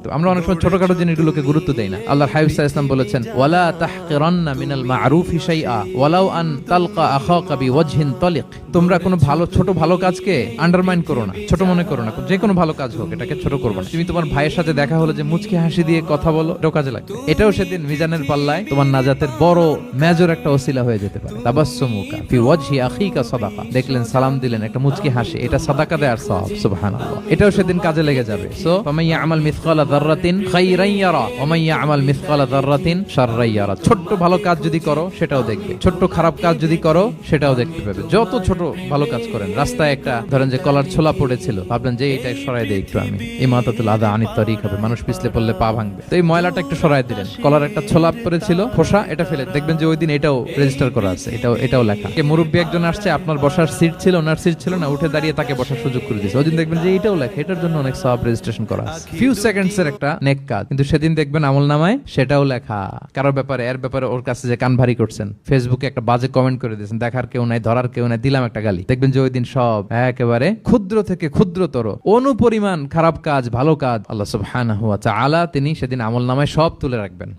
হবে। আমরা অনেক সময় ছোটখাটো জিনিসগুলোকে গুরুত্ব দেই না। আল্লাহর হাবিব সাল্লাল্লাহু আলাইহি ওয়াসাল্লাম বলেছেন, ওয়ালা তাহকিরান্না মিনাল মা'রুফি শাইআ ওয়ালাউ আন তালকা আখাকা বিওয়াজহিন তালিক। তোমরা কোনো ছোট ভালো কাজকে আন্ডারমাইন করো না, ছোট মনে করো না। যে কোনো ভালো কাজ হোক, এটাকে ছোট করবে না। তুমি তোমার ভাইয়ের সাথে দেখা হলো যে মুচকি হাসি দিয়ে কথা বলো, এটাও কাজে লাগবে। এটাও সেদিন মিজানের পাল্লায় তোমার নাজাতের বড় মেজর একটা ওসিলা হয়ে যেতে পারে। তাবাসসুমুকা ফি ওয়াজহি আখিকা সাদাকা। দেখলেন, সালাম দিলেন, একটা মুচকি হাসি, এটা সাদাকা দেওয়ার সওয়াব। সুবহানাল্লাহ। এটাও সেদিন কাজে লেগে যাবে। সো ফামান ইয়ামাল মিসকালা যাররাতিন খাইরান ইয়ারা ওয়া মান ইয়ামাল মিসকালা যাররাতিন শাররান ইয়ারা। ছোট ভালো কাজ যদি করো সেটাও দেখবে, ছোট খারাপ কাজ যদি করো সেটাও দেখতে পাবে। যত ছোট ভালো কাজ করেন, রাস্তায় একটা ধরেন যে কলার ছোলা পড়েছিল, ভাবলেন যে এইটা সরাই দেই একটু, আমি ইমাতাতুল আদা আনিত তারিক হবে, মানুষ পিছলে পড়লে পা ভাঙবে, তো এই ময়লাটা একটু সরাই দিলেন। কলার একটা ছোলা পড়েছিল, খোসা, এটা ফেলে দেখবেন যে ওই দিন এটাও রেজিস্টার করা আছে, এটাও লেখা। মুরব্বী একজন আসছে, আপনার বসার সিট ছিল, ওনার সিট ছিল না, উঠে দাঁড়িয়ে তাকে বসার সুযোগ করে দিয়েছে। ওই দিন দেখবেন যে এটাও লেখা, এটার জন্য অনেক সওয়াব রেজিস্ট্রেশন করা আছে। ফিউ সেকেন্ডস এর একটা নেক কাজ, কিন্তু সেদিন দেখবেন আমলনামায় সেটাও লেখা। কারোর ব্যাপারে, এর ব্যাপারে ওর কাছে যে কান ভারী করছেন, ফেসবুকে একটা বাজে কমেন্ট করে দিয়েছেন, দেখার কেউ নাই, ধরার কেউ নাই, দিলাম একটা গালি, দেখবেন যে ওই দিন সব একেবারে ক্ষুদ্র থেকে ক্ষুদ্রতর অনুপরিমাণ খারাপ কাজ, ভালো কাজ আল্লাহ সুবহানাহু ওয়া তাআলা তিনি সেদিন আমলনামায় সব তুলে রাখবেন।